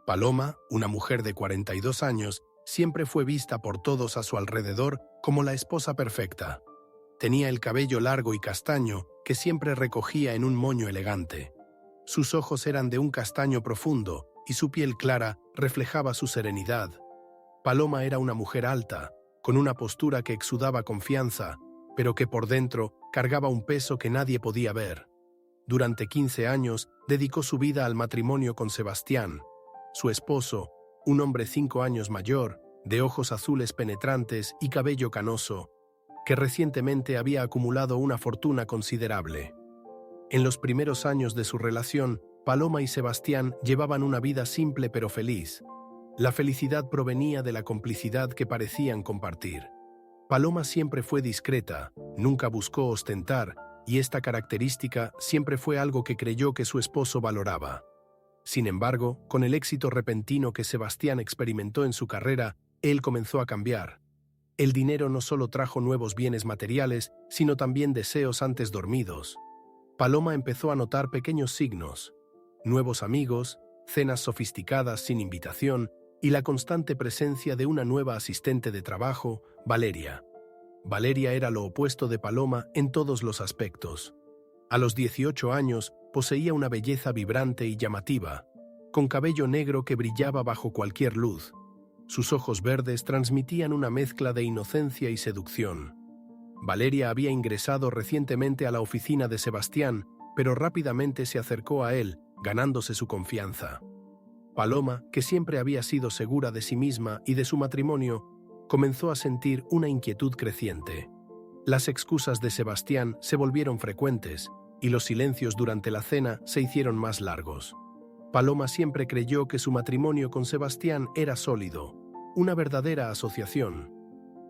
Paloma, una mujer de 42 años, siempre fue vista por todos a su alrededor como la esposa perfecta. Tenía el cabello largo y castaño, que siempre recogía en un moño elegante. Sus ojos eran de un castaño profundo y su piel clara reflejaba su serenidad. Paloma era una mujer alta, con una postura que exudaba confianza, pero que por dentro cargaba un peso que nadie podía ver. Durante 15 años dedicó su vida al matrimonio con Sebastián, su esposo, un hombre 5 años mayor, de ojos azules penetrantes y cabello canoso, que recientemente había acumulado una fortuna considerable. En los primeros años de su relación, Paloma y Sebastián llevaban una vida simple pero feliz. La felicidad provenía de la complicidad que parecían compartir. Paloma siempre fue discreta, nunca buscó ostentar, y esta característica siempre fue algo que creyó que su esposo valoraba. Sin embargo, con el éxito repentino que Sebastián experimentó en su carrera, él comenzó a cambiar. El dinero no solo trajo nuevos bienes materiales, sino también deseos antes dormidos. Paloma empezó a notar pequeños signos: nuevos amigos, cenas sofisticadas sin invitación y la constante presencia de una nueva asistente de trabajo, Valeria. Valeria era lo opuesto de Paloma en todos los aspectos. A los 18 años, poseía una belleza vibrante y llamativa, con cabello negro que brillaba bajo cualquier luz. Sus ojos verdes transmitían una mezcla de inocencia y seducción. Valeria había ingresado recientemente a la oficina de Sebastián, pero rápidamente se acercó a él, ganándose su confianza. Paloma, que siempre había sido segura de sí misma y de su matrimonio, comenzó a sentir una inquietud creciente. Las excusas de Sebastián se volvieron frecuentes, y los silencios durante la cena se hicieron más largos. Paloma siempre creyó que su matrimonio con Sebastián era sólido, una verdadera asociación.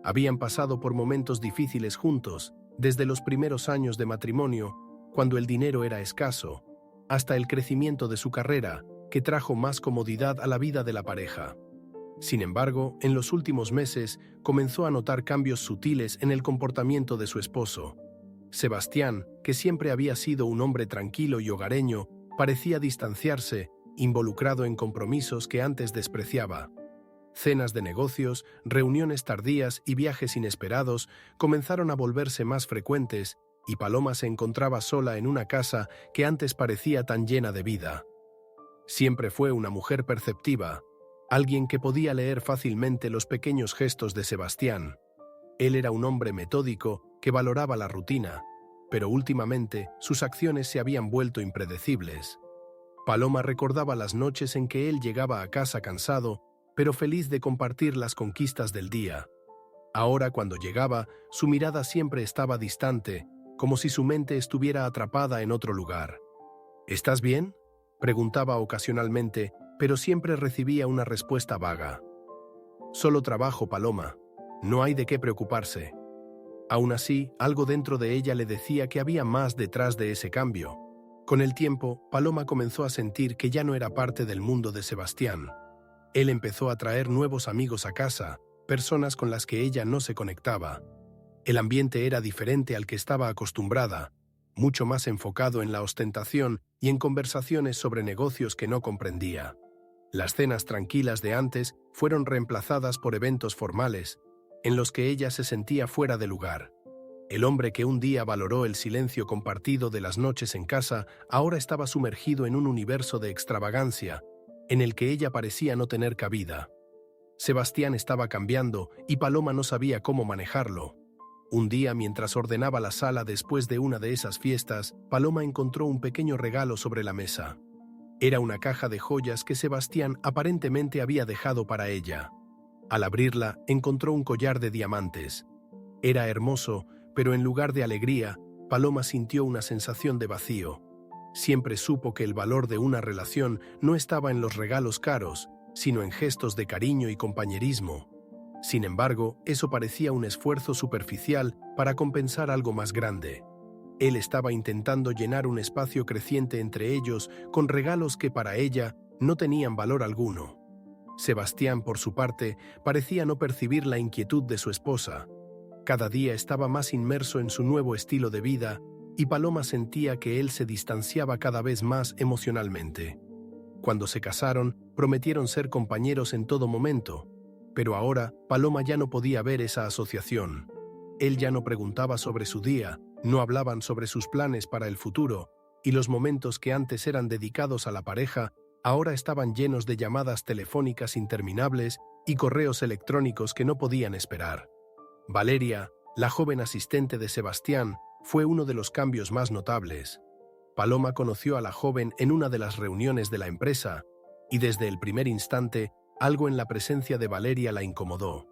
Habían pasado por momentos difíciles juntos, desde los primeros años de matrimonio, cuando el dinero era escaso, hasta el crecimiento de su carrera, que trajo más comodidad a la vida de la pareja. Sin embargo, en los últimos meses comenzó a notar cambios sutiles en el comportamiento de su esposo. Sebastián, que siempre había sido un hombre tranquilo y hogareño, parecía distanciarse, involucrado en compromisos que antes despreciaba. Cenas de negocios, reuniones tardías y viajes inesperados comenzaron a volverse más frecuentes, y Paloma se encontraba sola en una casa que antes parecía tan llena de vida. Siempre fue una mujer perceptiva, alguien que podía leer fácilmente los pequeños gestos de Sebastián. Él era un hombre metódico que valoraba la rutina, pero últimamente sus acciones se habían vuelto impredecibles. Paloma recordaba las noches en que él llegaba a casa cansado, pero feliz de compartir las conquistas del día. Ahora, cuando llegaba, su mirada siempre estaba distante, como si su mente estuviera atrapada en otro lugar. ¿Estás bien?, preguntaba ocasionalmente, pero siempre recibía una respuesta vaga. Solo trabajo, Paloma. No hay de qué preocuparse. Aún así, algo dentro de ella le decía que había más detrás de ese cambio. Con el tiempo, Paloma comenzó a sentir que ya no era parte del mundo de Sebastián. Él empezó a traer nuevos amigos a casa, personas con las que ella no se conectaba. El ambiente era diferente al que estaba acostumbrada, mucho más enfocado en la ostentación y en conversaciones sobre negocios que no comprendía. Las cenas tranquilas de antes fueron reemplazadas por eventos formales, en los que ella se sentía fuera de lugar. El hombre que un día valoró el silencio compartido de las noches en casa, ahora estaba sumergido en un universo de extravagancia, en el que ella parecía no tener cabida. Sebastián estaba cambiando y Paloma no sabía cómo manejarlo. Un día, mientras ordenaba la sala después de una de esas fiestas, Paloma encontró un pequeño regalo sobre la mesa. Era una caja de joyas que Sebastián aparentemente había dejado para ella. Al abrirla, encontró un collar de diamantes. Era hermoso, pero en lugar de alegría, Paloma sintió una sensación de vacío. Siempre supo que el valor de una relación no estaba en los regalos caros, sino en gestos de cariño y compañerismo. Sin embargo, eso parecía un esfuerzo superficial para compensar algo más grande. Él estaba intentando llenar un espacio creciente entre ellos con regalos que para ella no tenían valor alguno. Sebastián, por su parte, parecía no percibir la inquietud de su esposa. Cada día estaba más inmerso en su nuevo estilo de vida y Paloma sentía que él se distanciaba cada vez más emocionalmente. Cuando se casaron, prometieron ser compañeros en todo momento, pero ahora Paloma ya no podía ver esa asociación. Él ya no preguntaba sobre su día, no hablaban sobre sus planes para el futuro, y los momentos que antes eran dedicados a la pareja ahora estaban llenos de llamadas telefónicas interminables y correos electrónicos que no podían esperar. Valeria, la joven asistente de Sebastián, fue uno de los cambios más notables. Paloma conoció a la joven en una de las reuniones de la empresa, y desde el primer instante, algo en la presencia de Valeria la incomodó.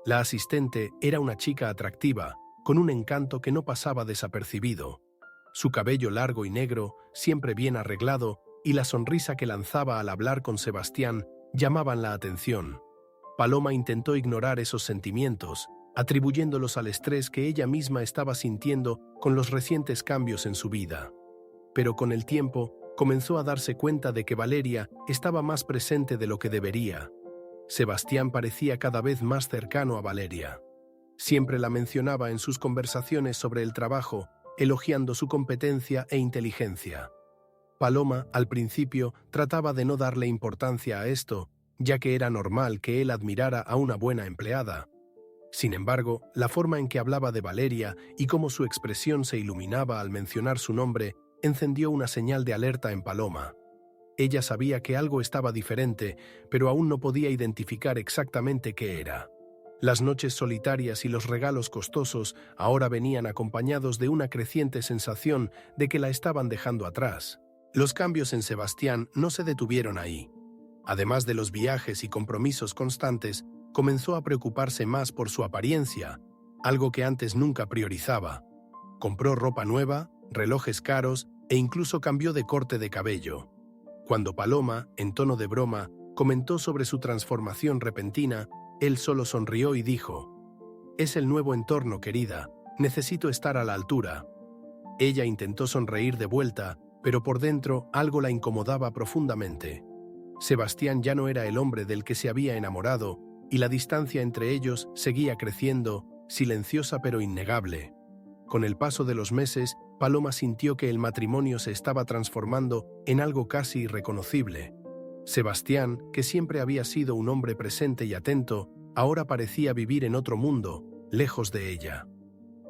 La asistente era una chica atractiva, con un encanto que no pasaba desapercibido. Su cabello largo y negro, siempre bien arreglado, y la sonrisa que lanzaba al hablar con Sebastián llamaban la atención. Paloma intentó ignorar esos sentimientos, atribuyéndolos al estrés que ella misma estaba sintiendo con los recientes cambios en su vida. Pero con el tiempo, comenzó a darse cuenta de que Valeria estaba más presente de lo que debería. Sebastián parecía cada vez más cercano a Valeria. Siempre la mencionaba en sus conversaciones sobre el trabajo, elogiando su competencia e inteligencia. Paloma, al principio, trataba de no darle importancia a esto, ya que era normal que él admirara a una buena empleada. Sin embargo, la forma en que hablaba de Valeria y cómo su expresión se iluminaba al mencionar su nombre encendió una señal de alerta en Paloma. Ella sabía que algo estaba diferente, pero aún no podía identificar exactamente qué era. Las noches solitarias y los regalos costosos ahora venían acompañados de una creciente sensación de que la estaban dejando atrás. Los cambios en Sebastián no se detuvieron ahí. Además de los viajes y compromisos constantes, comenzó a preocuparse más por su apariencia, algo que antes nunca priorizaba. Compró ropa nueva, relojes caros e incluso cambió de corte de cabello. Cuando Paloma, en tono de broma, comentó sobre su transformación repentina, él solo sonrió y dijo: «Es el nuevo entorno, querida. Necesito estar a la altura». Ella intentó sonreír de vuelta, pero por dentro algo la incomodaba profundamente. Sebastián ya no era el hombre del que se había enamorado, y la distancia entre ellos seguía creciendo, silenciosa pero innegable. Con el paso de los meses, Paloma sintió que el matrimonio se estaba transformando en algo casi irreconocible. Sebastián, que siempre había sido un hombre presente y atento, ahora parecía vivir en otro mundo, lejos de ella.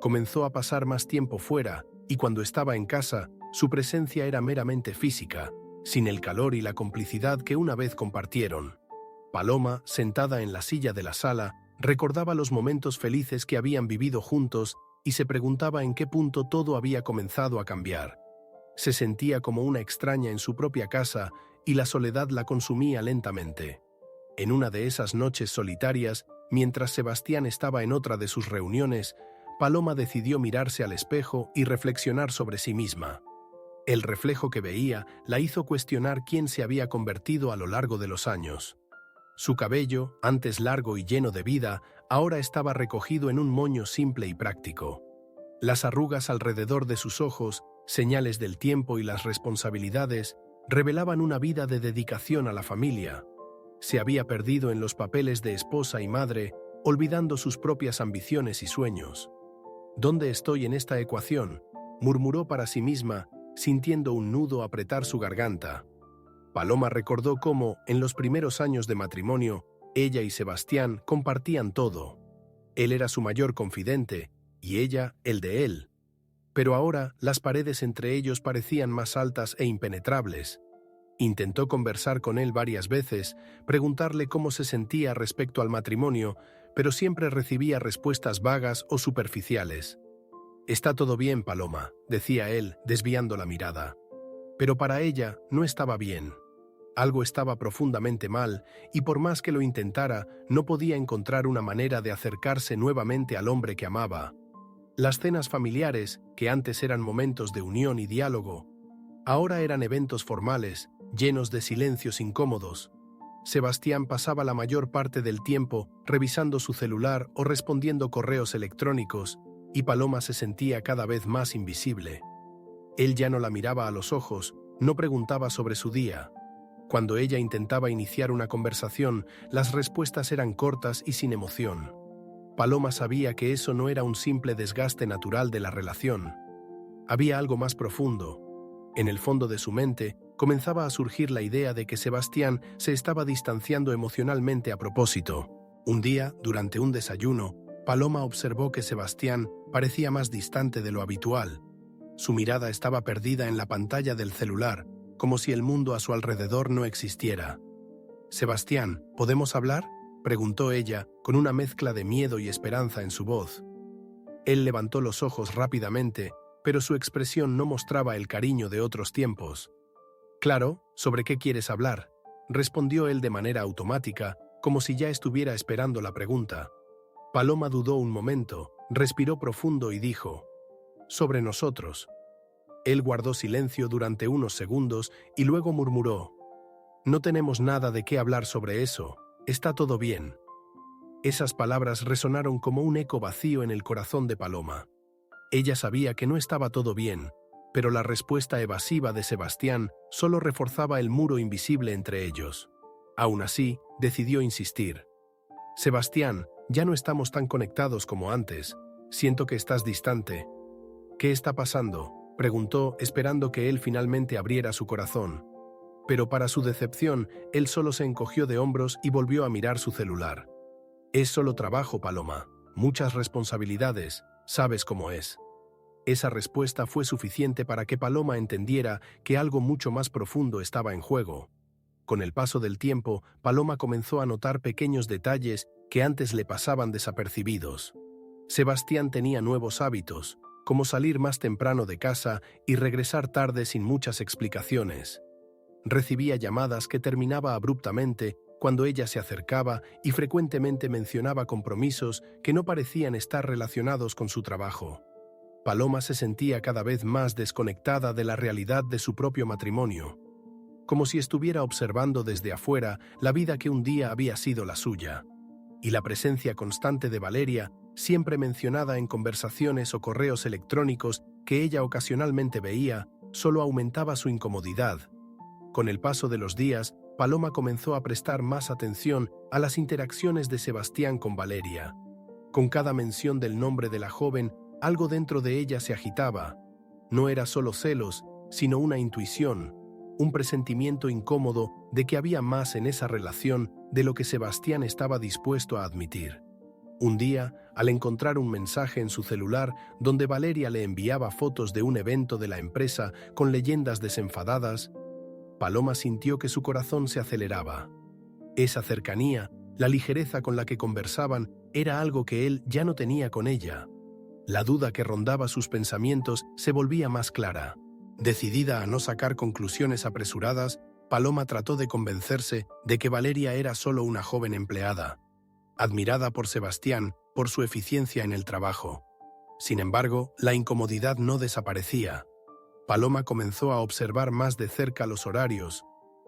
Comenzó a pasar más tiempo fuera, y cuando estaba en casa, su presencia era meramente física, sin el calor y la complicidad que una vez compartieron. Paloma, sentada en la silla de la sala, recordaba los momentos felices que habían vivido juntos y se preguntaba en qué punto todo había comenzado a cambiar. Se sentía como una extraña en su propia casa y la soledad la consumía lentamente. En una de esas noches solitarias, mientras Sebastián estaba en otra de sus reuniones, Paloma decidió mirarse al espejo y reflexionar sobre sí misma. El reflejo que veía la hizo cuestionar quién se había convertido a lo largo de los años. Su cabello, antes largo y lleno de vida, ahora estaba recogido en un moño simple y práctico. Las arrugas alrededor de sus ojos, señales del tiempo y las responsabilidades, revelaban una vida de dedicación a la familia. Se había perdido en los papeles de esposa y madre, olvidando sus propias ambiciones y sueños. «¿Dónde estoy en esta ecuación?», murmuró para sí misma, sintiendo un nudo apretar su garganta. Paloma recordó cómo, en los primeros años de matrimonio, ella y Sebastián compartían todo. Él era su mayor confidente, y ella el de él. Pero ahora las paredes entre ellos parecían más altas e impenetrables. Intentó conversar con él varias veces, preguntarle cómo se sentía respecto al matrimonio, pero siempre recibía respuestas vagas o superficiales. «Está todo bien, Paloma», decía él, desviando la mirada. Pero para ella no estaba bien. Algo estaba profundamente mal, y por más que lo intentara, no podía encontrar una manera de acercarse nuevamente al hombre que amaba. Las cenas familiares, que antes eran momentos de unión y diálogo, ahora eran eventos formales, llenos de silencios incómodos. Sebastián pasaba la mayor parte del tiempo revisando su celular o respondiendo correos electrónicos, y Paloma se sentía cada vez más invisible. Él ya no la miraba a los ojos, no preguntaba sobre su día. Cuando ella intentaba iniciar una conversación, las respuestas eran cortas y sin emoción. Paloma sabía que eso no era un simple desgaste natural de la relación. Había algo más profundo. En el fondo de su mente, comenzaba a surgir la idea de que Sebastián se estaba distanciando emocionalmente a propósito. Un día, durante un desayuno, Paloma observó que Sebastián parecía más distante de lo habitual. Su mirada estaba perdida en la pantalla del celular, como si el mundo a su alrededor no existiera. «Sebastián, ¿podemos hablar?», preguntó ella, con una mezcla de miedo y esperanza en su voz. Él levantó los ojos rápidamente, pero su expresión no mostraba el cariño de otros tiempos. «Claro, ¿sobre qué quieres hablar?», respondió él de manera automática, como si ya estuviera esperando la pregunta. Paloma dudó un momento, respiró profundo y dijo: «Sobre nosotros». Él guardó silencio durante unos segundos y luego murmuró: «No tenemos nada de qué hablar sobre eso, está todo bien». Esas palabras resonaron como un eco vacío en el corazón de Paloma. Ella sabía que no estaba todo bien, pero la respuesta evasiva de Sebastián solo reforzaba el muro invisible entre ellos. Aún así, decidió insistir. «Sebastián, ya no estamos tan conectados como antes. Siento que estás distante». «¿Qué está pasando?», preguntó, esperando que él finalmente abriera su corazón. Pero para su decepción, él solo se encogió de hombros y volvió a mirar su celular. «Es solo trabajo, Paloma. Muchas responsabilidades. Sabes cómo es». Esa respuesta fue suficiente para que Paloma entendiera que algo mucho más profundo estaba en juego. Con el paso del tiempo, Paloma comenzó a notar pequeños detalles que antes le pasaban desapercibidos. Sebastián tenía nuevos hábitos, como salir más temprano de casa y regresar tarde sin muchas explicaciones. Recibía llamadas que terminaba abruptamente cuando ella se acercaba y frecuentemente mencionaba compromisos que no parecían estar relacionados con su trabajo. Paloma se sentía cada vez más desconectada de la realidad de su propio matrimonio, como si estuviera observando desde afuera la vida que un día había sido la suya. Y la presencia constante de Valeria, siempre mencionada en conversaciones o correos electrónicos que ella ocasionalmente veía, solo aumentaba su incomodidad. Con el paso de los días, Paloma comenzó a prestar más atención a las interacciones de Sebastián con Valeria. Con cada mención del nombre de la joven, algo dentro de ella se agitaba. No era solo celos, sino una intuición, un presentimiento incómodo de que había más en esa relación de lo que Sebastián estaba dispuesto a admitir. Un día, al encontrar un mensaje en su celular donde Valeria le enviaba fotos de un evento de la empresa con leyendas desenfadadas, Paloma sintió que su corazón se aceleraba. Esa cercanía, la ligereza con la que conversaban, era algo que él ya no tenía con ella. La duda que rondaba sus pensamientos se volvía más clara. Decidida a no sacar conclusiones apresuradas, Paloma trató de convencerse de que Valeria era solo una joven empleada, admirada por Sebastián por su eficiencia en el trabajo. Sin embargo, la incomodidad no desaparecía. Paloma comenzó a observar más de cerca los horarios,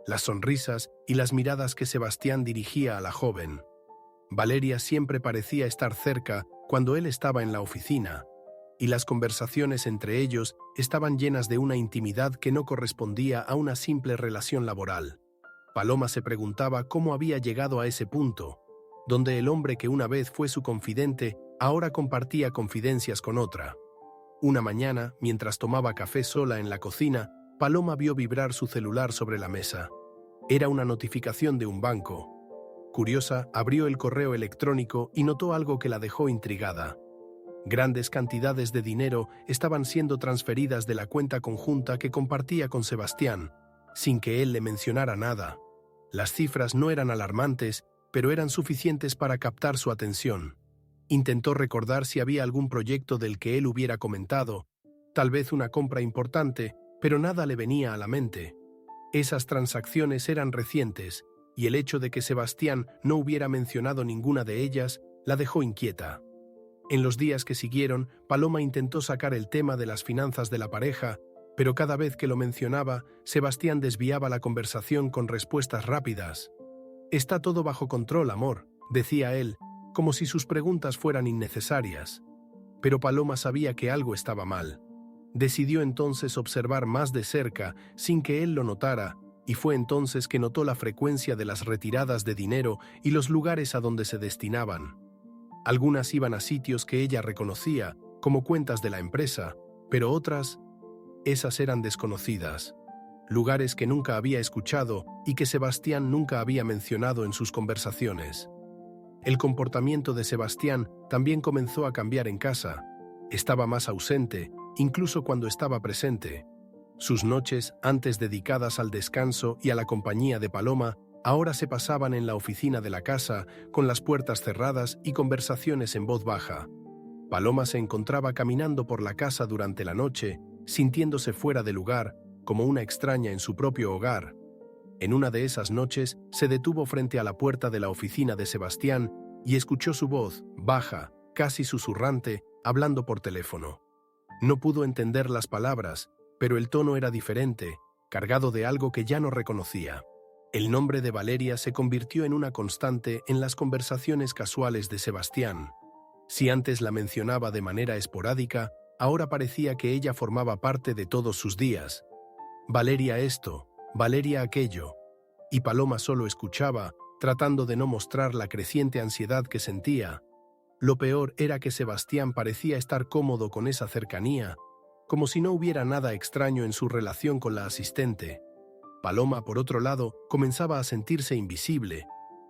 las sonrisas y las miradas que Sebastián dirigía a la joven. Valeria siempre parecía estar cerca cuando él estaba en la oficina, y las conversaciones entre ellos estaban llenas de una intimidad que no correspondía a una simple relación laboral. Paloma se preguntaba cómo había llegado a ese punto, donde el hombre que una vez fue su confidente ahora compartía confidencias con otra. Una mañana, mientras tomaba café sola en la cocina, Paloma vio vibrar su celular sobre la mesa. Era una notificación de un banco. Curiosa, abrió el correo electrónico y notó algo que la dejó intrigada. Grandes cantidades de dinero estaban siendo transferidas de la cuenta conjunta que compartía con Sebastián, sin que él le mencionara nada. Las cifras no eran alarmantes, pero eran suficientes para captar su atención. Intentó recordar si había algún proyecto del que él hubiera comentado, tal vez una compra importante, pero nada le venía a la mente. Esas transacciones eran recientes, y el hecho de que Sebastián no hubiera mencionado ninguna de ellas la dejó inquieta. En los días que siguieron, Paloma intentó sacar el tema de las finanzas de la pareja, pero cada vez que lo mencionaba, Sebastián desviaba la conversación con respuestas rápidas. «Está todo bajo control, amor», decía él, como si sus preguntas fueran innecesarias. Pero Paloma sabía que algo estaba mal. Decidió entonces observar más de cerca, sin que él lo notara, y fue entonces que notó la frecuencia de las retiradas de dinero y los lugares a donde se destinaban. Algunas iban a sitios que ella reconocía, como cuentas de la empresa, pero otras, esas eran desconocidas. lugares que nunca había escuchado y que Sebastián nunca había mencionado en sus conversaciones. El comportamiento de Sebastián también comenzó a cambiar en casa. Estaba más ausente, incluso cuando estaba presente. Sus noches, antes dedicadas al descanso y a la compañía de Paloma, ahora se pasaban en la oficina de la casa, con las puertas cerradas y conversaciones en voz baja. Paloma se encontraba caminando por la casa durante la noche, sintiéndose fuera de lugar, como una extraña en su propio hogar. En una de esas noches se detuvo frente a la puerta de la oficina de Sebastián y escuchó su voz, baja, casi susurrante, hablando por teléfono. No pudo entender las palabras, pero el tono era diferente, cargado de algo que ya no reconocía. El nombre de Valeria se convirtió en una constante en las conversaciones casuales de Sebastián. Si antes la mencionaba de manera esporádica, ahora parecía que ella formaba parte de todos sus días. Valeria esto, Valeria aquello. Y Paloma solo escuchaba, tratando de no mostrar la creciente ansiedad que sentía. Lo peor era que Sebastián parecía estar cómodo con esa cercanía, como si no hubiera nada extraño en su relación con la asistente. Paloma, por otro lado, comenzaba a sentirse invisible,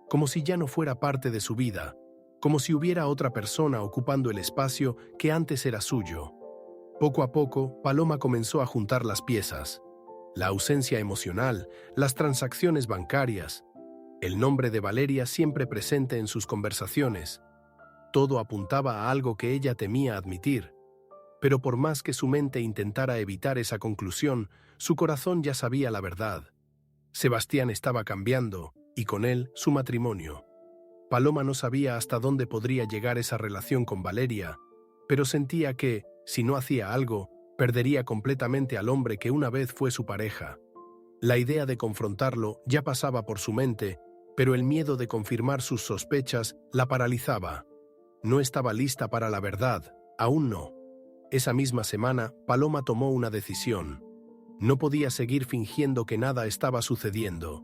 como si ya no fuera parte de su vida, como si hubiera otra persona ocupando el espacio que antes era suyo. Poco a poco, Paloma comenzó a juntar las piezas. La ausencia emocional, las transacciones bancarias, el nombre de Valeria siempre presente en sus conversaciones. Todo apuntaba a algo que ella temía admitir. Pero por más que su mente intentara evitar esa conclusión, su corazón ya sabía la verdad. Sebastián estaba cambiando, y con él su matrimonio. Paloma no sabía hasta dónde podría llegar esa relación con Valeria, pero sentía que, si no hacía algo, perdería completamente al hombre que una vez fue su pareja. La idea de confrontarlo ya pasaba por su mente, pero el miedo de confirmar sus sospechas la paralizaba. No estaba lista para la verdad, aún no. Esa misma semana, Paloma tomó una decisión. No podía seguir fingiendo que nada estaba sucediendo.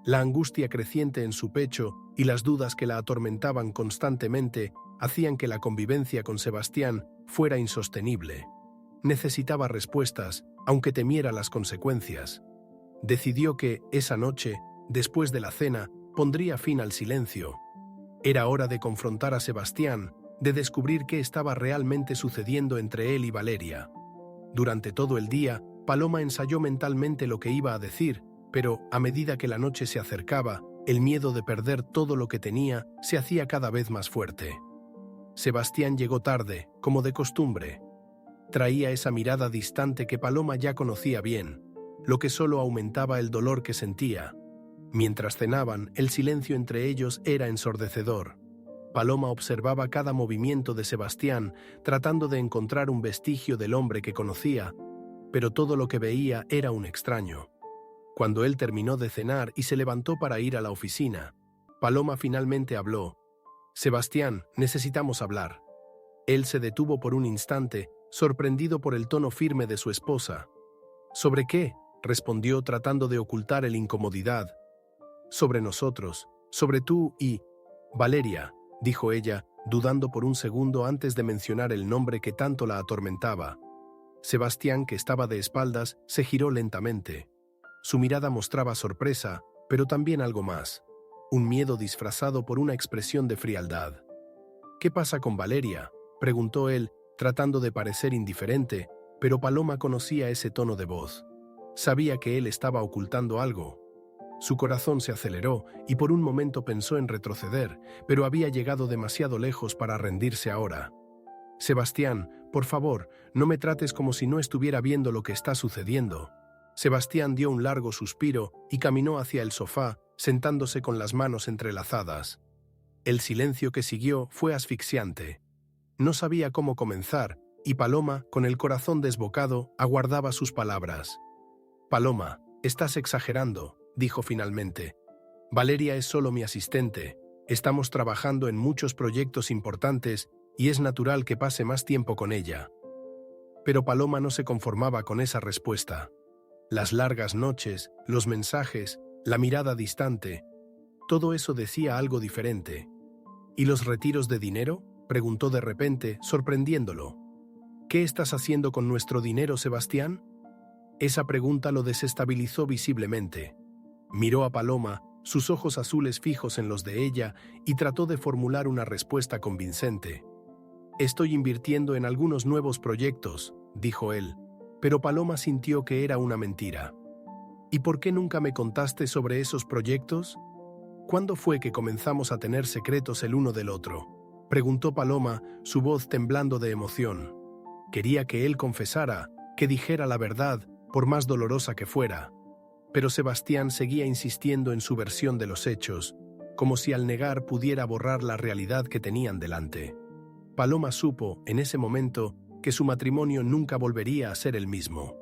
La angustia creciente en su pecho y las dudas que la atormentaban constantemente hacían que la convivencia con Sebastián fuera insostenible. Necesitaba respuestas, aunque temiera las consecuencias. Decidió que, esa noche, después de la cena, pondría fin al silencio. Era hora de confrontar a Sebastián, de descubrir qué estaba realmente sucediendo entre él y Valeria. Durante todo el día, Paloma ensayó mentalmente lo que iba a decir, pero, a medida que la noche se acercaba, el miedo de perder todo lo que tenía se hacía cada vez más fuerte. Sebastián llegó tarde, como de costumbre. Traía esa mirada distante que Paloma ya conocía bien, lo que solo aumentaba el dolor que sentía. Mientras cenaban, el silencio entre ellos era ensordecedor. Paloma observaba cada movimiento de Sebastián, tratando de encontrar un vestigio del hombre que conocía, pero todo lo que veía era un extraño. Cuando él terminó de cenar y se levantó para ir a la oficina, Paloma finalmente habló. «Sebastián, necesitamos hablar». Él se detuvo por un instante, sorprendido por el tono firme de su esposa. «¿Sobre qué?», respondió tratando de ocultar la incomodidad. «Sobre nosotros, sobre tú y Valeria», dijo ella, dudando por un segundo antes de mencionar el nombre que tanto la atormentaba. Sebastián, que estaba de espaldas, se giró lentamente. Su mirada mostraba sorpresa, pero también algo más, un miedo disfrazado por una expresión de frialdad. «¿Qué pasa con Valeria?», preguntó él, tratando de parecer indiferente, pero Paloma conocía ese tono de voz. Sabía que él estaba ocultando algo. Su corazón se aceleró y por un momento pensó en retroceder, pero había llegado demasiado lejos para rendirse ahora. «Sebastián, por favor, no me trates como si no estuviera viendo lo que está sucediendo». Sebastián dio un largo suspiro y caminó hacia el sofá, sentándose con las manos entrelazadas. El silencio que siguió fue asfixiante. No sabía cómo comenzar, y Paloma, con el corazón desbocado, aguardaba sus palabras. «Paloma, estás exagerando», dijo finalmente. «Valeria es solo mi asistente. Estamos trabajando en muchos proyectos importantes y es natural que pase más tiempo con ella». Pero Paloma no se conformaba con esa respuesta. Las largas noches, los mensajes, la mirada distante, todo eso decía algo diferente. «¿Y los retiros de dinero?», preguntó de repente, sorprendiéndolo. «¿Qué estás haciendo con nuestro dinero, Sebastián?». Esa pregunta lo desestabilizó visiblemente. Miró a Paloma, sus ojos azules fijos en los de ella, y trató de formular una respuesta convincente. «Estoy invirtiendo en algunos nuevos proyectos», dijo él, pero Paloma sintió que era una mentira. «¿Y por qué nunca me contaste sobre esos proyectos? ¿Cuándo fue que comenzamos a tener secretos el uno del otro?», preguntó Paloma, su voz temblando de emoción. Quería que él confesara, que dijera la verdad, por más dolorosa que fuera. Pero Sebastián seguía insistiendo en su versión de los hechos, como si al negar pudiera borrar la realidad que tenían delante. Paloma supo, en ese momento, que su matrimonio nunca volvería a ser el mismo.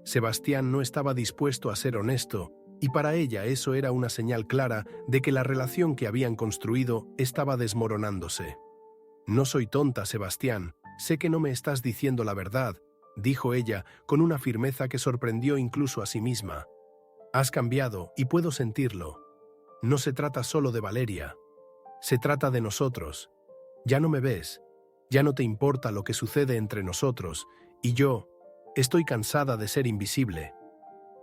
Sebastián no estaba dispuesto a ser honesto, y para ella eso era una señal clara de que la relación que habían construido estaba desmoronándose. «No soy tonta, Sebastián, sé que no me estás diciendo la verdad», dijo ella con una firmeza que sorprendió incluso a sí misma. «Has cambiado y puedo sentirlo. No se trata solo de Valeria. Se trata de nosotros. Ya no me ves. Ya no te importa lo que sucede entre nosotros, y yo estoy cansada de ser invisible».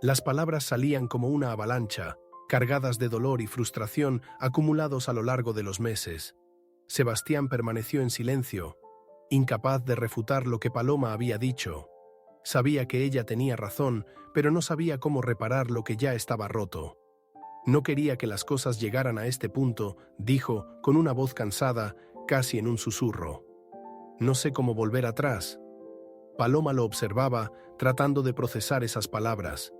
Las palabras salían como una avalancha, cargadas de dolor y frustración acumulados a lo largo de los meses. Sebastián permaneció en silencio, incapaz de refutar lo que Paloma había dicho. Sabía que ella tenía razón, pero no sabía cómo reparar lo que ya estaba roto. «No quería que las cosas llegaran a este punto», dijo, con una voz cansada, casi en un susurro. «No sé cómo volver atrás». Paloma lo observaba, tratando de procesar esas palabras.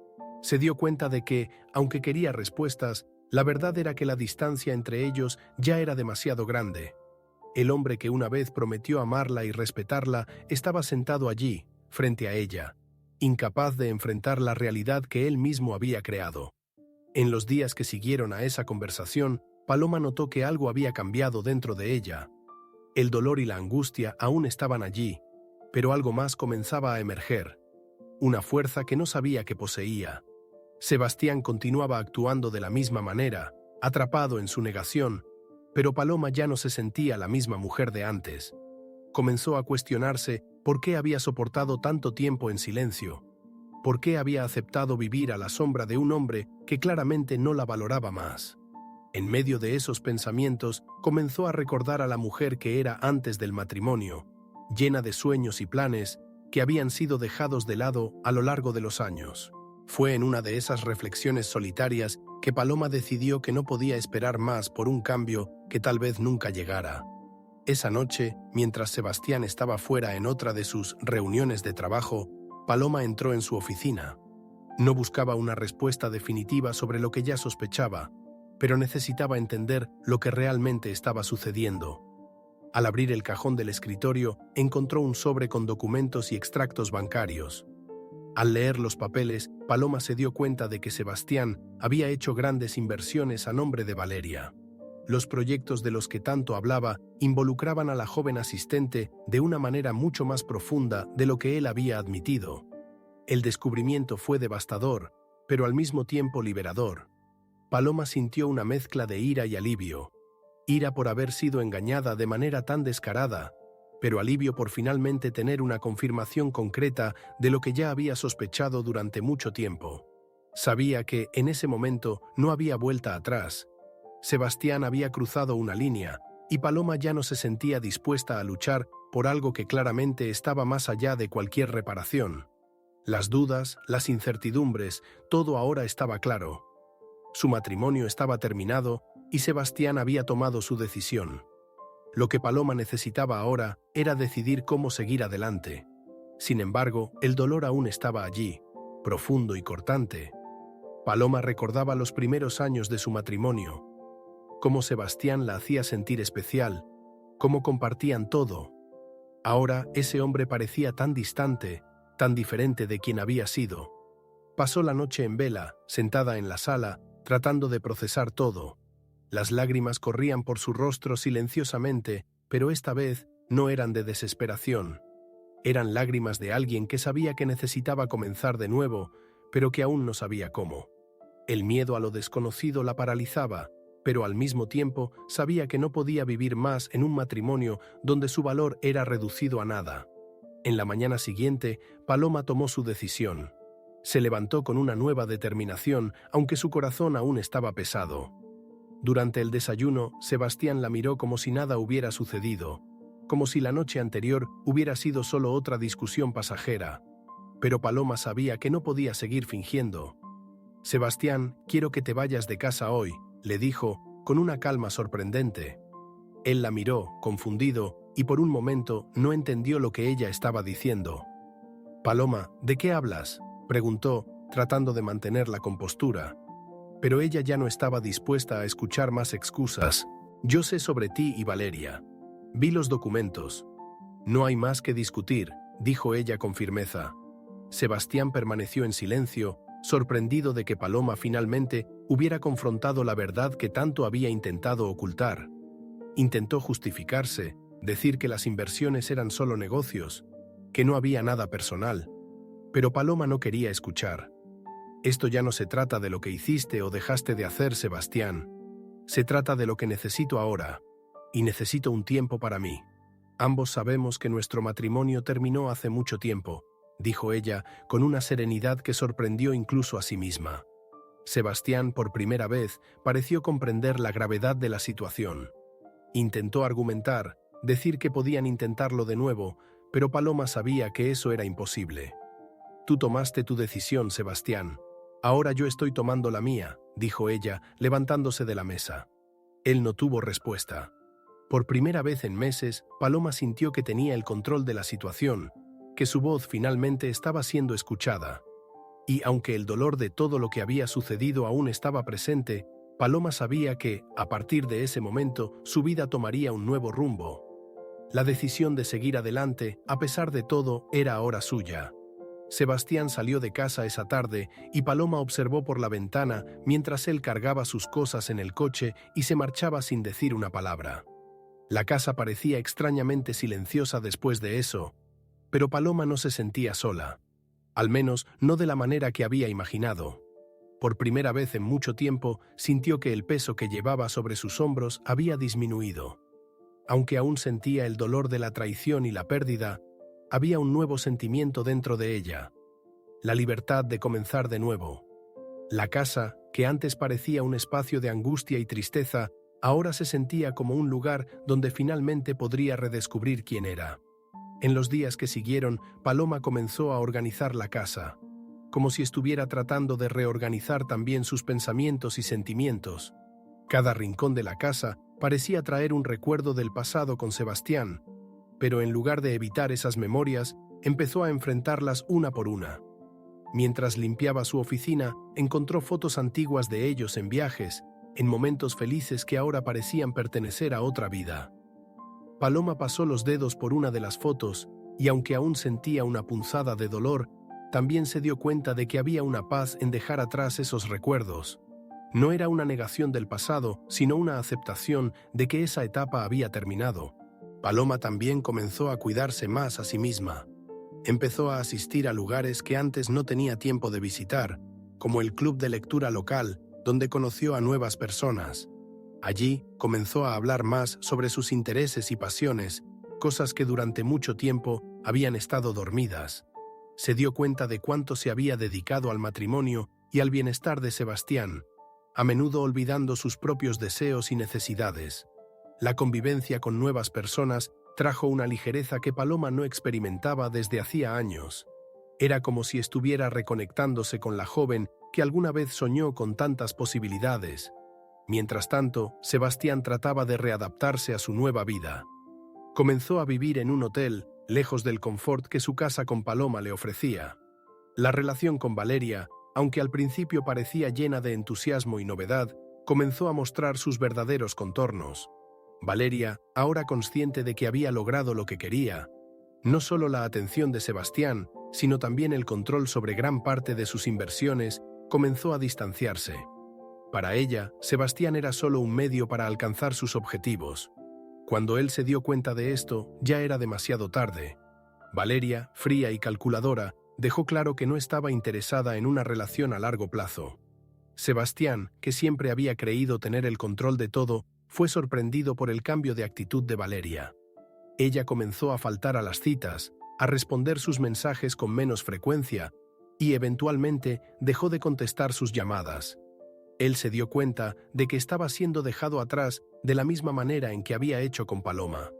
Se dio cuenta de que, aunque quería respuestas, la verdad era que la distancia entre ellos ya era demasiado grande. El hombre que una vez prometió amarla y respetarla estaba sentado allí, frente a ella, incapaz de enfrentar la realidad que él mismo había creado. En los días que siguieron a esa conversación, Paloma notó que algo había cambiado dentro de ella. El dolor y la angustia aún estaban allí, pero algo más comenzaba a emerger. Una fuerza que no sabía que poseía. Sebastián continuaba actuando de la misma manera, atrapado en su negación, pero Paloma ya no se sentía la misma mujer de antes. Comenzó a cuestionarse por qué había soportado tanto tiempo en silencio, por qué había aceptado vivir a la sombra de un hombre que claramente no la valoraba más. En medio de esos pensamientos, comenzó a recordar a la mujer que era antes del matrimonio, llena de sueños y planes que habían sido dejados de lado a lo largo de los años. Fue en una de esas reflexiones solitarias que Paloma decidió que no podía esperar más por un cambio que tal vez nunca llegara. Esa noche, mientras Sebastián estaba fuera en otra de sus reuniones de trabajo, Paloma entró en su oficina. No buscaba una respuesta definitiva sobre lo que ya sospechaba, pero necesitaba entender lo que realmente estaba sucediendo. Al abrir el cajón del escritorio, encontró un sobre con documentos y extractos bancarios. Al leer los papeles, Paloma se dio cuenta de que Sebastián había hecho grandes inversiones a nombre de Valeria. Los proyectos de los que tanto hablaba involucraban a la joven asistente de una manera mucho más profunda de lo que él había admitido. El descubrimiento fue devastador, pero al mismo tiempo liberador. Paloma sintió una mezcla de ira y alivio. Ira por haber sido engañada de manera tan descarada, pero alivio por finalmente tener una confirmación concreta de lo que ya había sospechado durante mucho tiempo. Sabía que, en ese momento, no había vuelta atrás. Sebastián había cruzado una línea, y Paloma ya no se sentía dispuesta a luchar por algo que claramente estaba más allá de cualquier reparación. Las dudas, las incertidumbres, todo ahora estaba claro. Su matrimonio estaba terminado, y Sebastián había tomado su decisión. Lo que Paloma necesitaba ahora era decidir cómo seguir adelante. Sin embargo, el dolor aún estaba allí, profundo y cortante. Paloma recordaba los primeros años de su matrimonio, cómo Sebastián la hacía sentir especial, cómo compartían todo. Ahora ese hombre parecía tan distante, tan diferente de quien había sido. Pasó la noche en vela, sentada en la sala, tratando de procesar todo. Las lágrimas corrían por su rostro silenciosamente, pero esta vez no eran de desesperación. Eran lágrimas de alguien que sabía que necesitaba comenzar de nuevo, pero que aún no sabía cómo. El miedo a lo desconocido la paralizaba, pero al mismo tiempo sabía que no podía vivir más en un matrimonio donde su valor era reducido a nada. En la mañana siguiente, Paloma tomó su decisión. Se levantó con una nueva determinación, aunque su corazón aún estaba pesado. Durante el desayuno, Sebastián la miró como si nada hubiera sucedido, como si la noche anterior hubiera sido solo otra discusión pasajera. Pero Paloma sabía que no podía seguir fingiendo. «Sebastián, quiero que te vayas de casa hoy», le dijo, con una calma sorprendente. Él la miró, confundido, y por un momento no entendió lo que ella estaba diciendo. «Paloma, ¿de qué hablas?», preguntó, tratando de mantener la compostura. Pero ella ya no estaba dispuesta a escuchar más excusas. «Yo sé sobre ti y Valeria. Vi los documentos. No hay más que discutir», dijo ella con firmeza. Sebastián permaneció en silencio, sorprendido de que Paloma finalmente hubiera confrontado la verdad que tanto había intentado ocultar. Intentó justificarse, decir que las inversiones eran solo negocios, que no había nada personal. Pero Paloma no quería escuchar. «Esto ya no se trata de lo que hiciste o dejaste de hacer, Sebastián. Se trata de lo que necesito ahora, y necesito un tiempo para mí. Ambos sabemos que nuestro matrimonio terminó hace mucho tiempo», dijo ella con una serenidad que sorprendió incluso a sí misma. Sebastián, por primera vez, pareció comprender la gravedad de la situación. Intentó argumentar, decir que podían intentarlo de nuevo, pero Paloma sabía que eso era imposible. «Tú tomaste tu decisión, Sebastián. Ahora yo estoy tomando la mía», dijo ella, levantándose de la mesa. Él no tuvo respuesta. Por primera vez en meses, Paloma sintió que tenía el control de la situación, que su voz finalmente estaba siendo escuchada. Y aunque el dolor de todo lo que había sucedido aún estaba presente, Paloma sabía que, a partir de ese momento, su vida tomaría un nuevo rumbo. La decisión de seguir adelante, a pesar de todo, era ahora suya. Sebastián salió de casa esa tarde y Paloma observó por la ventana mientras él cargaba sus cosas en el coche y se marchaba sin decir una palabra. La casa parecía extrañamente silenciosa después de eso, pero Paloma no se sentía sola. Al menos no de la manera que había imaginado. Por primera vez en mucho tiempo sintió que el peso que llevaba sobre sus hombros había disminuido. Aunque aún sentía el dolor de la traición y la pérdida, había un nuevo sentimiento dentro de ella: la libertad de comenzar de nuevo. La casa, que antes parecía un espacio de angustia y tristeza, ahora se sentía como un lugar donde finalmente podría redescubrir quién era. En los días que siguieron, Paloma comenzó a organizar la casa, como si estuviera tratando de reorganizar también sus pensamientos y sentimientos. Cada rincón de la casa parecía traer un recuerdo del pasado con Sebastián, pero en lugar de evitar esas memorias, empezó a enfrentarlas una por una. Mientras limpiaba su oficina, encontró fotos antiguas de ellos en viajes, en momentos felices que ahora parecían pertenecer a otra vida. Paloma pasó los dedos por una de las fotos, y aunque aún sentía una punzada de dolor, también se dio cuenta de que había una paz en dejar atrás esos recuerdos. No era una negación del pasado, sino una aceptación de que esa etapa había terminado. Paloma también comenzó a cuidarse más a sí misma. Empezó a asistir a lugares que antes no tenía tiempo de visitar, como el club de lectura local, donde conoció a nuevas personas. Allí comenzó a hablar más sobre sus intereses y pasiones, cosas que durante mucho tiempo habían estado dormidas. Se dio cuenta de cuánto se había dedicado al matrimonio y al bienestar de Sebastián, a menudo olvidando sus propios deseos y necesidades. La convivencia con nuevas personas trajo una ligereza que Paloma no experimentaba desde hacía años. Era como si estuviera reconectándose con la joven que alguna vez soñó con tantas posibilidades. Mientras tanto, Sebastián trataba de readaptarse a su nueva vida. Comenzó a vivir en un hotel, lejos del confort que su casa con Paloma le ofrecía. La relación con Valeria, aunque al principio parecía llena de entusiasmo y novedad, comenzó a mostrar sus verdaderos contornos. Valeria, ahora consciente de que había logrado lo que quería, no solo la atención de Sebastián, sino también el control sobre gran parte de sus inversiones, comenzó a distanciarse. Para ella, Sebastián era solo un medio para alcanzar sus objetivos. Cuando él se dio cuenta de esto, ya era demasiado tarde. Valeria, fría y calculadora, dejó claro que no estaba interesada en una relación a largo plazo. Sebastián, que siempre había creído tener el control de todo, fue sorprendido por el cambio de actitud de Valeria. Ella comenzó a faltar a las citas, a responder sus mensajes con menos frecuencia, y eventualmente dejó de contestar sus llamadas. Él se dio cuenta de que estaba siendo dejado atrás de la misma manera en que había hecho con Paloma.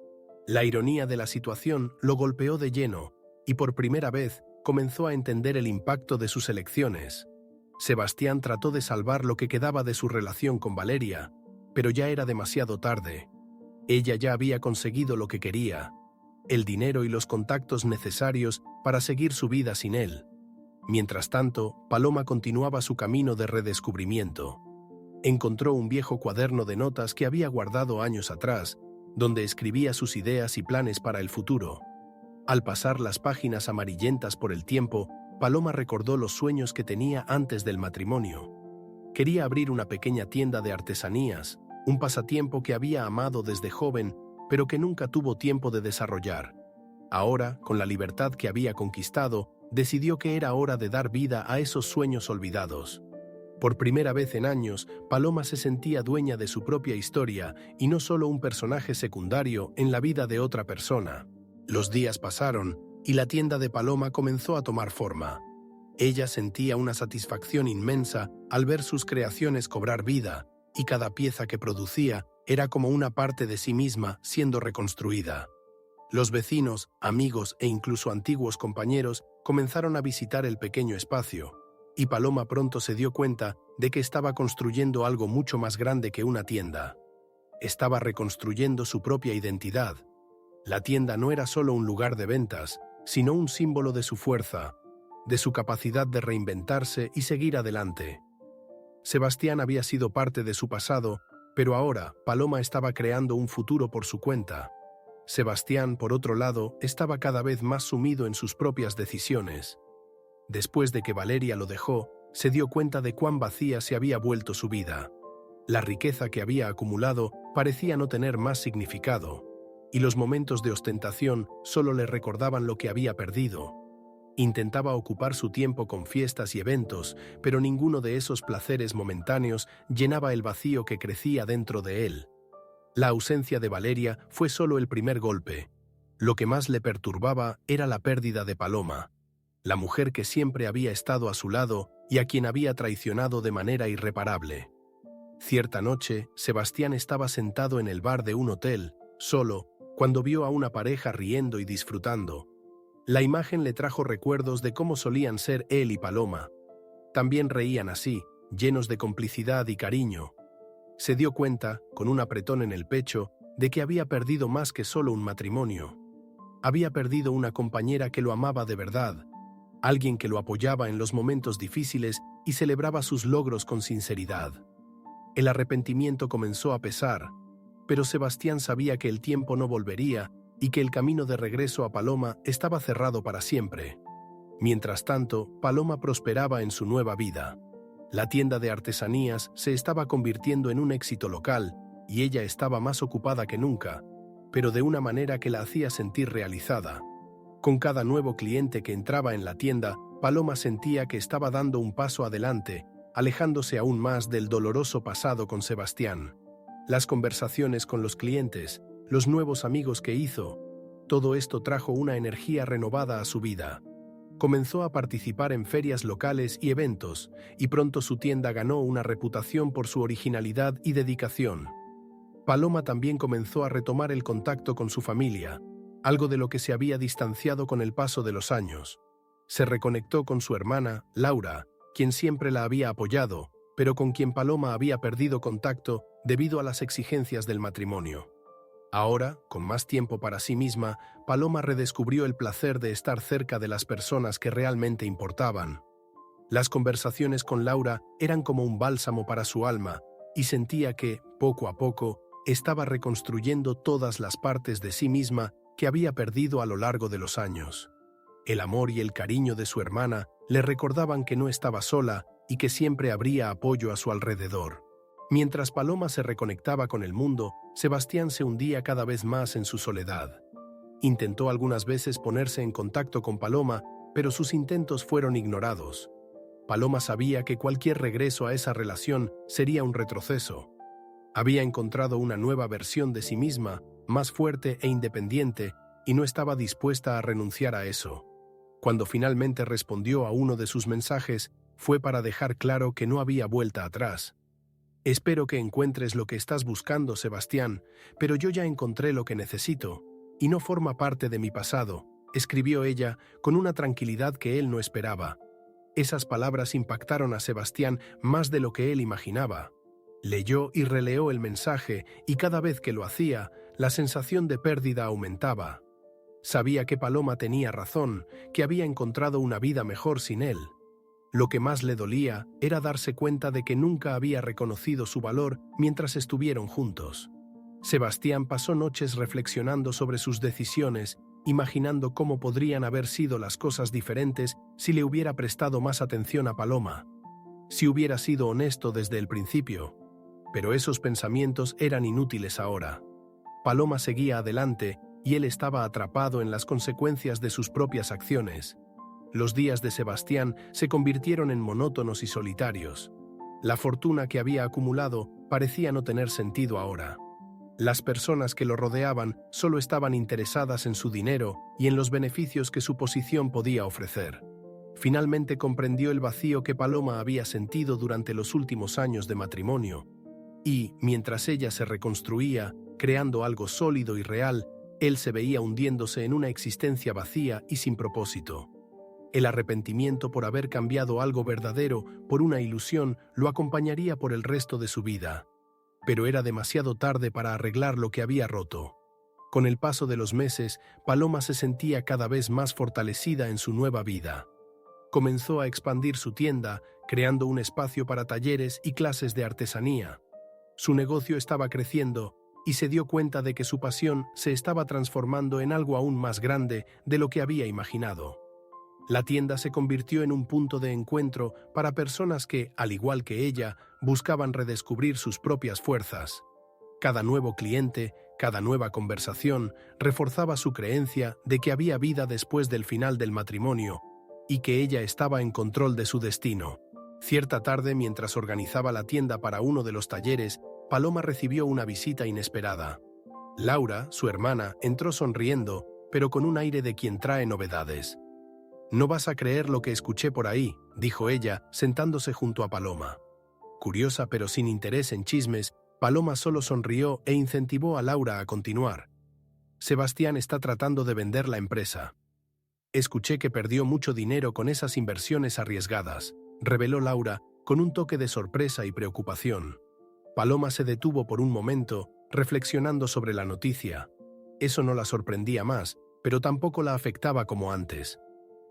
La ironía de la situación lo golpeó de lleno y por primera vez comenzó a entender el impacto de sus elecciones. Sebastián trató de salvar lo que quedaba de su relación con Valeria, pero ya era demasiado tarde. Ella ya había conseguido lo que quería, el dinero y los contactos necesarios para seguir su vida sin él. Mientras tanto, Paloma continuaba su camino de redescubrimiento. Encontró un viejo cuaderno de notas que había guardado años atrás, donde escribía sus ideas y planes para el futuro. Al pasar las páginas amarillentas por el tiempo, Paloma recordó los sueños que tenía antes del matrimonio. Quería abrir una pequeña tienda de artesanías, un pasatiempo que había amado desde joven, pero que nunca tuvo tiempo de desarrollar. Ahora, con la libertad que había conquistado, decidió que era hora de dar vida a esos sueños olvidados. Por primera vez en años, Paloma se sentía dueña de su propia historia y no solo un personaje secundario en la vida de otra persona. Los días pasaron y la tienda de Paloma comenzó a tomar forma. Ella sentía una satisfacción inmensa al ver sus creaciones cobrar vida, y cada pieza que producía era como una parte de sí misma siendo reconstruida. Los vecinos, amigos e incluso antiguos compañeros comenzaron a visitar el pequeño espacio, y Paloma pronto se dio cuenta de que estaba construyendo algo mucho más grande que una tienda. Estaba reconstruyendo su propia identidad. La tienda no era solo un lugar de ventas, sino un símbolo de su fuerza, de su capacidad de reinventarse y seguir adelante. Sebastián había sido parte de su pasado, pero ahora Paloma estaba creando un futuro por su cuenta. Sebastián, por otro lado, estaba cada vez más sumido en sus propias decisiones. Después de que Valeria lo dejó, se dio cuenta de cuán vacía se había vuelto su vida. La riqueza que había acumulado parecía no tener más significado, y los momentos de ostentación solo le recordaban lo que había perdido. Intentaba ocupar su tiempo con fiestas y eventos, pero ninguno de esos placeres momentáneos llenaba el vacío que crecía dentro de él. La ausencia de Valeria fue solo el primer golpe. Lo que más le perturbaba era la pérdida de Paloma, la mujer que siempre había estado a su lado y a quien había traicionado de manera irreparable. Cierta noche, Sebastián estaba sentado en el bar de un hotel, solo, cuando vio a una pareja riendo y disfrutando. La imagen le trajo recuerdos de cómo solían ser él y Paloma. También reían así, llenos de complicidad y cariño. Se dio cuenta, con un apretón en el pecho, de que había perdido más que solo un matrimonio. Había perdido una compañera que lo amaba de verdad, alguien que lo apoyaba en los momentos difíciles y celebraba sus logros con sinceridad. El arrepentimiento comenzó a pesar, pero Sebastián sabía que el tiempo no volvería y que el camino de regreso a Paloma estaba cerrado para siempre. Mientras tanto, Paloma prosperaba en su nueva vida. La tienda de artesanías se estaba convirtiendo en un éxito local y ella estaba más ocupada que nunca, pero de una manera que la hacía sentir realizada. Con cada nuevo cliente que entraba en la tienda, Paloma sentía que estaba dando un paso adelante, alejándose aún más del doloroso pasado con Sebastián. Las conversaciones con los clientes, los nuevos amigos que hizo, todo esto trajo una energía renovada a su vida. Comenzó a participar en ferias locales y eventos, y pronto su tienda ganó una reputación por su originalidad y dedicación. Paloma también comenzó a retomar el contacto con su familia, algo de lo que se había distanciado con el paso de los años. Se reconectó con su hermana, Laura, quien siempre la había apoyado, pero con quien Paloma había perdido contacto debido a las exigencias del matrimonio. Ahora, con más tiempo para sí misma, Paloma redescubrió el placer de estar cerca de las personas que realmente importaban. Las conversaciones con Laura eran como un bálsamo para su alma, y sentía que, poco a poco, estaba reconstruyendo todas las partes de sí misma que había perdido a lo largo de los años. El amor y el cariño de su hermana le recordaban que no estaba sola y que siempre habría apoyo a su alrededor. Mientras Paloma se reconectaba con el mundo, Sebastián se hundía cada vez más en su soledad. Intentó algunas veces ponerse en contacto con Paloma, pero sus intentos fueron ignorados. Paloma sabía que cualquier regreso a esa relación sería un retroceso. Había encontrado una nueva versión de sí misma, más fuerte e independiente, y no estaba dispuesta a renunciar a eso. Cuando finalmente respondió a uno de sus mensajes, fue para dejar claro que no había vuelta atrás. «Espero que encuentres lo que estás buscando, Sebastián, pero yo ya encontré lo que necesito, y no forma parte de mi pasado», escribió ella con una tranquilidad que él no esperaba. Esas palabras impactaron a Sebastián más de lo que él imaginaba. Leyó y releó el mensaje, y cada vez que lo hacía, la sensación de pérdida aumentaba. Sabía que Paloma tenía razón, que había encontrado una vida mejor sin él. Lo que más le dolía era darse cuenta de que nunca había reconocido su valor mientras estuvieron juntos. Sebastián pasó noches reflexionando sobre sus decisiones, imaginando cómo podrían haber sido las cosas diferentes si le hubiera prestado más atención a Paloma, si hubiera sido honesto desde el principio. Pero esos pensamientos eran inútiles ahora. Paloma seguía adelante y él estaba atrapado en las consecuencias de sus propias acciones. Los días de Sebastián se convirtieron en monótonos y solitarios. La fortuna que había acumulado parecía no tener sentido ahora. Las personas que lo rodeaban solo estaban interesadas en su dinero y en los beneficios que su posición podía ofrecer. Finalmente comprendió el vacío que Paloma había sentido durante los últimos años de matrimonio. Y, mientras ella se reconstruía, creando algo sólido y real, él se veía hundiéndose en una existencia vacía y sin propósito. El arrepentimiento por haber cambiado algo verdadero por una ilusión lo acompañaría por el resto de su vida. Pero era demasiado tarde para arreglar lo que había roto. Con el paso de los meses, Paloma se sentía cada vez más fortalecida en su nueva vida. Comenzó a expandir su tienda, creando un espacio para talleres y clases de artesanía. Su negocio estaba creciendo y se dio cuenta de que su pasión se estaba transformando en algo aún más grande de lo que había imaginado. La tienda se convirtió en un punto de encuentro para personas que, al igual que ella, buscaban redescubrir sus propias fuerzas. Cada nuevo cliente, cada nueva conversación, reforzaba su creencia de que había vida después del final del matrimonio y que ella estaba en control de su destino. Cierta tarde, mientras organizaba la tienda para uno de los talleres, Paloma recibió una visita inesperada. Laura, su hermana, entró sonriendo, pero con un aire de quien trae novedades. «No vas a creer lo que escuché por ahí», dijo ella, sentándose junto a Paloma. Curiosa pero sin interés en chismes, Paloma solo sonrió e incentivó a Laura a continuar. «Sebastián está tratando de vender la empresa. Escuché que perdió mucho dinero con esas inversiones arriesgadas», reveló Laura, con un toque de sorpresa y preocupación. Paloma se detuvo por un momento, reflexionando sobre la noticia. Eso no la sorprendía más, pero tampoco la afectaba como antes.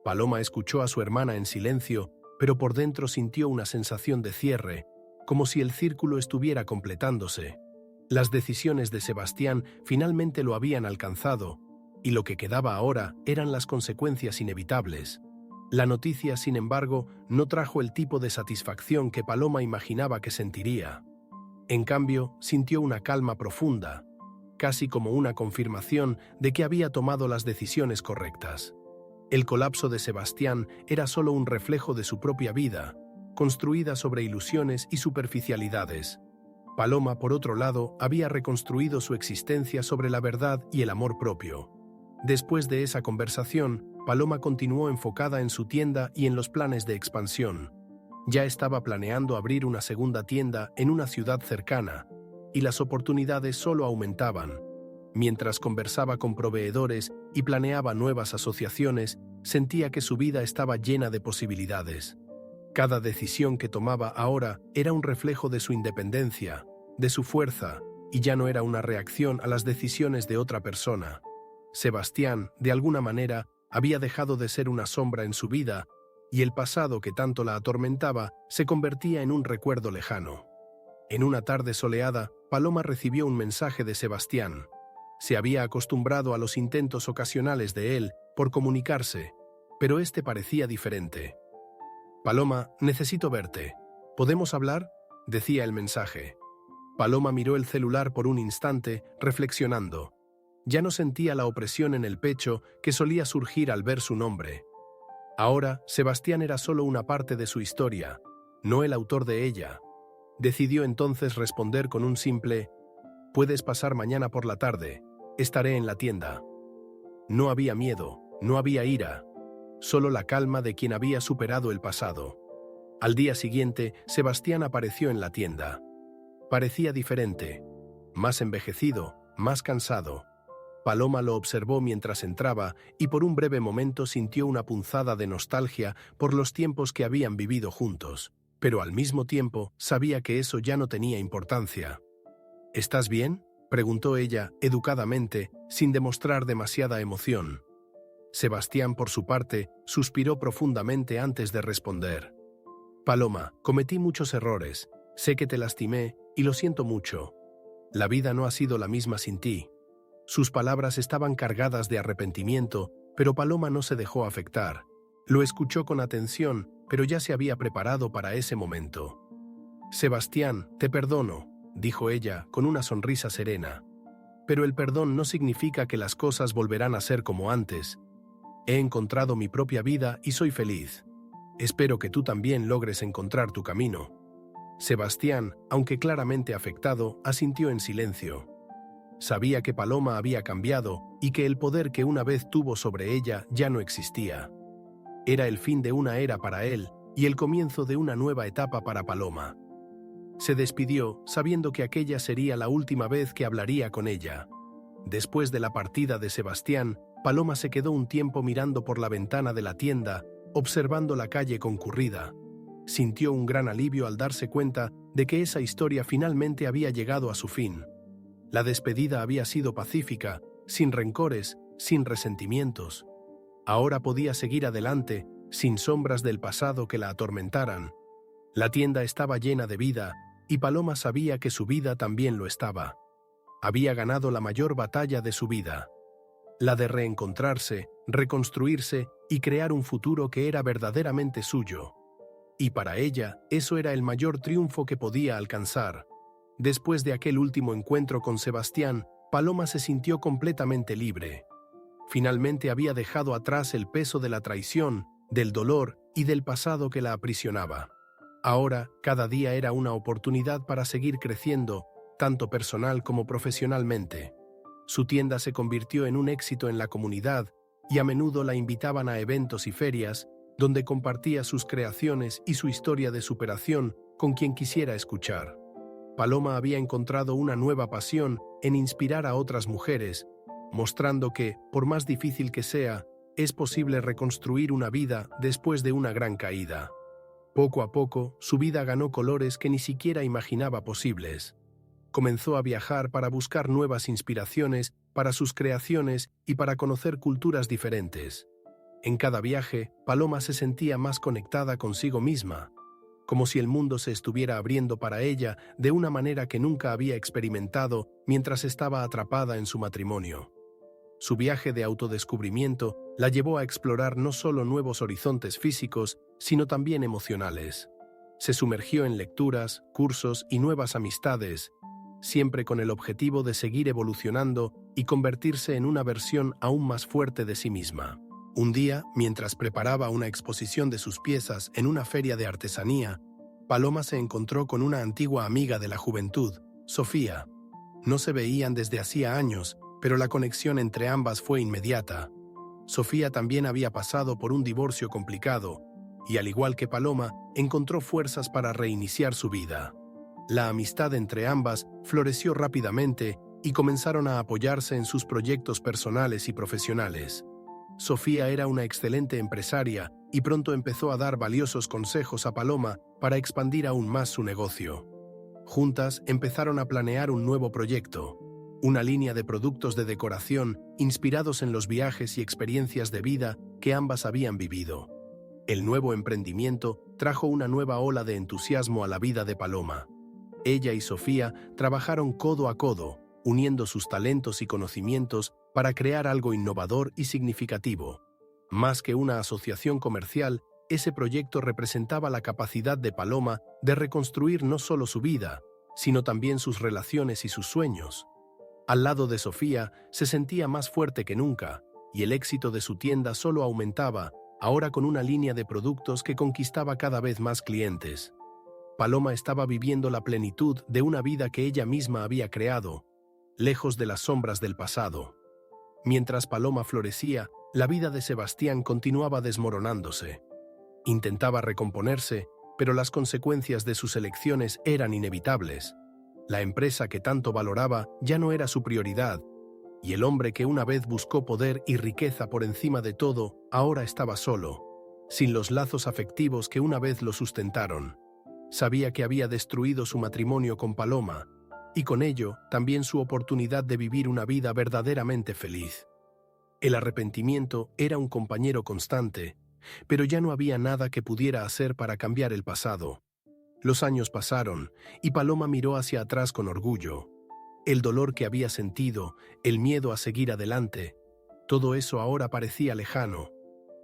Paloma escuchó a su hermana en silencio, pero por dentro sintió una sensación de cierre, como si el círculo estuviera completándose. Las decisiones de Sebastián finalmente lo habían alcanzado, y lo que quedaba ahora eran las consecuencias inevitables. La noticia, sin embargo, no trajo el tipo de satisfacción que Paloma imaginaba que sentiría. En cambio, sintió una calma profunda, casi como una confirmación de que había tomado las decisiones correctas. El colapso de Sebastián era solo un reflejo de su propia vida, construida sobre ilusiones y superficialidades. Paloma, por otro lado, había reconstruido su existencia sobre la verdad y el amor propio. Después de esa conversación, Paloma continuó enfocada en su tienda y en los planes de expansión. Ya estaba planeando abrir una segunda tienda en una ciudad cercana, y las oportunidades solo aumentaban. Mientras conversaba con proveedores y planeaba nuevas asociaciones, sentía que su vida estaba llena de posibilidades. Cada decisión que tomaba ahora era un reflejo de su independencia, de su fuerza, y ya no era una reacción a las decisiones de otra persona. Sebastián, de alguna manera, había dejado de ser una sombra en su vida, y el pasado que tanto la atormentaba se convertía en un recuerdo lejano. En una tarde soleada, Paloma recibió un mensaje de Sebastián. Se había acostumbrado a los intentos ocasionales de él por comunicarse, pero este parecía diferente. «Paloma, necesito verte. ¿Podemos hablar?», decía el mensaje. Paloma miró el celular por un instante, reflexionando. Ya no sentía la opresión en el pecho que solía surgir al ver su nombre. Ahora, Sebastián era solo una parte de su historia, no el autor de ella. Decidió entonces responder con un simple «Puedes pasar mañana por la tarde. Estaré en la tienda». No había miedo, no había ira. solo la calma de quien había superado el pasado. Al día siguiente, Sebastián apareció en la tienda. Parecía diferente, más envejecido, más cansado. Paloma lo observó mientras entraba y por un breve momento sintió una punzada de nostalgia por los tiempos que habían vivido juntos, pero al mismo tiempo sabía que eso ya no tenía importancia. ¿Estás bien?, preguntó ella, educadamente, sin demostrar demasiada emoción. Sebastián, por su parte, suspiró profundamente antes de responder. Paloma, cometí muchos errores, sé que te lastimé y lo siento mucho. La vida no ha sido la misma sin ti. Sus palabras estaban cargadas de arrepentimiento, pero Paloma no se dejó afectar. Lo escuchó con atención, pero ya se había preparado para ese momento. Sebastián, te perdono, dijo ella, con una sonrisa serena. Pero el perdón no significa que las cosas volverán a ser como antes. He encontrado mi propia vida y soy feliz. Espero que tú también logres encontrar tu camino. Sebastián, aunque claramente afectado, asintió en silencio. Sabía que Paloma había cambiado y que el poder que una vez tuvo sobre ella ya no existía. Era el fin de una era para él y el comienzo de una nueva etapa para Paloma. Se despidió sabiendo que aquella sería la última vez que hablaría con ella. Después de la partida de Sebastián, Paloma se quedó un tiempo mirando por la ventana de la tienda, observando la calle concurrida. Sintió un gran alivio al darse cuenta de que esa historia finalmente había llegado a su fin. La despedida había sido pacífica, sin rencores, sin resentimientos. Ahora podía seguir adelante, sin sombras del pasado que la atormentaran. La tienda estaba llena de vida, y Paloma sabía que su vida también lo estaba. Había ganado la mayor batalla de su vida. La de reencontrarse, reconstruirse y crear un futuro que era verdaderamente suyo. Y para ella, eso era el mayor triunfo que podía alcanzar. Después de aquel último encuentro con Sebastián, Paloma se sintió completamente libre. Finalmente había dejado atrás el peso de la traición, del dolor y del pasado que la aprisionaba. Ahora, cada día era una oportunidad para seguir creciendo, tanto personal como profesionalmente. Su tienda se convirtió en un éxito en la comunidad y a menudo la invitaban a eventos y ferias, donde compartía sus creaciones y su historia de superación con quien quisiera escuchar. Paloma había encontrado una nueva pasión en inspirar a otras mujeres, mostrando que, por más difícil que sea, es posible reconstruir una vida después de una gran caída. Poco a poco, su vida ganó colores que ni siquiera imaginaba posibles. Comenzó a viajar para buscar nuevas inspiraciones para sus creaciones y para conocer culturas diferentes. En cada viaje, Paloma se sentía más conectada consigo misma, como si el mundo se estuviera abriendo para ella de una manera que nunca había experimentado mientras estaba atrapada en su matrimonio. Su viaje de autodescubrimiento la llevó a explorar no solo nuevos horizontes físicos, sino también emocionales. Se sumergió en lecturas, cursos y nuevas amistades, siempre con el objetivo de seguir evolucionando y convertirse en una versión aún más fuerte de sí misma. Un día, mientras preparaba una exposición de sus piezas en una feria de artesanía, Paloma se encontró con una antigua amiga de la juventud, Sofía. No se veían desde hacía años, pero la conexión entre ambas fue inmediata. Sofía también había pasado por un divorcio complicado, y al igual que Paloma, encontró fuerzas para reiniciar su vida. La amistad entre ambas floreció rápidamente y comenzaron a apoyarse en sus proyectos personales y profesionales. Sofía era una excelente empresaria y pronto empezó a dar valiosos consejos a Paloma para expandir aún más su negocio. Juntas empezaron a planear un nuevo proyecto, una línea de productos de decoración inspirados en los viajes y experiencias de vida que ambas habían vivido. El nuevo emprendimiento trajo una nueva ola de entusiasmo a la vida de Paloma. Ella y Sofía trabajaron codo a codo, uniendo sus talentos y conocimientos para crear algo innovador y significativo. Más que una asociación comercial, ese proyecto representaba la capacidad de Paloma de reconstruir no solo su vida, sino también sus relaciones y sus sueños. Al lado de Sofía, se sentía más fuerte que nunca, y el éxito de su tienda solo aumentaba, ahora con una línea de productos que conquistaba cada vez más clientes. Paloma estaba viviendo la plenitud de una vida que ella misma había creado, lejos de las sombras del pasado. Mientras Paloma florecía, La vida de Sebastián continuaba desmoronándose. Intentaba recomponerse, pero las consecuencias de sus elecciones eran inevitables. La empresa que tanto valoraba ya no era su prioridad, y el hombre que una vez buscó poder y riqueza por encima de todo, ahora estaba solo, sin los lazos afectivos que una vez lo sustentaron. Sabía que había destruido su matrimonio con Paloma, y con ello también su oportunidad de vivir una vida verdaderamente feliz. El arrepentimiento era un compañero constante, pero ya no había nada que pudiera hacer para cambiar el pasado. Los años pasaron, y Paloma miró hacia atrás con orgullo. El dolor que había sentido, el miedo a seguir adelante, todo eso ahora parecía lejano.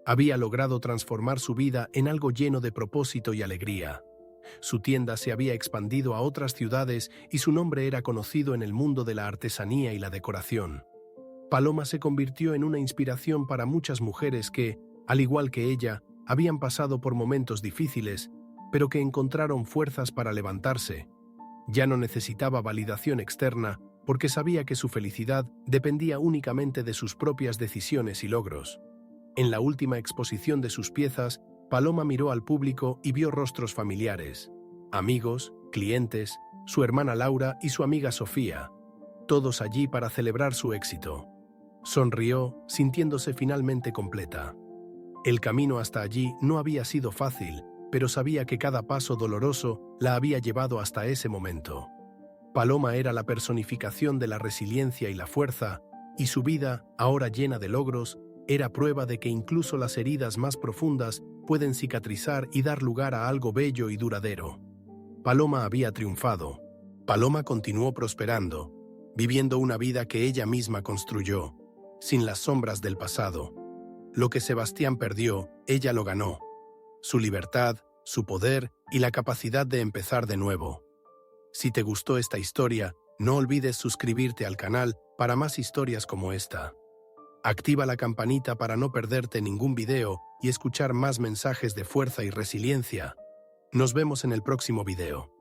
Había logrado transformar su vida en algo lleno de propósito y alegría. Su tienda se había expandido a otras ciudades y su nombre era conocido en el mundo de la artesanía y la decoración. Paloma se convirtió en una inspiración para muchas mujeres que, al igual que ella, habían pasado por momentos difíciles, pero que encontraron fuerzas para levantarse. Ya no necesitaba validación externa porque sabía que su felicidad dependía únicamente de sus propias decisiones y logros. En la última exposición de sus piezas, Paloma miró al público y vio rostros familiares, amigos, clientes, su hermana Laura y su amiga Sofía, todos allí para celebrar su éxito. Sonrió, sintiéndose finalmente completa. El camino hasta allí no había sido fácil, pero sabía que cada paso doloroso la había llevado hasta ese momento. Paloma era la personificación de la resiliencia y la fuerza, y su vida, ahora llena de logros, era prueba de que incluso las heridas más profundas pueden cicatrizar y dar lugar a algo bello y duradero. Paloma había triunfado. Paloma continuó prosperando, viviendo una vida que ella misma construyó, sin las sombras del pasado. Lo que Sebastián perdió, ella lo ganó. Su libertad, su poder y la capacidad de empezar de nuevo. Si te gustó esta historia, no olvides suscribirte al canal para más historias como esta. Activa la campanita para no perderte ningún video y escuchar más mensajes de fuerza y resiliencia. Nos vemos en el próximo video.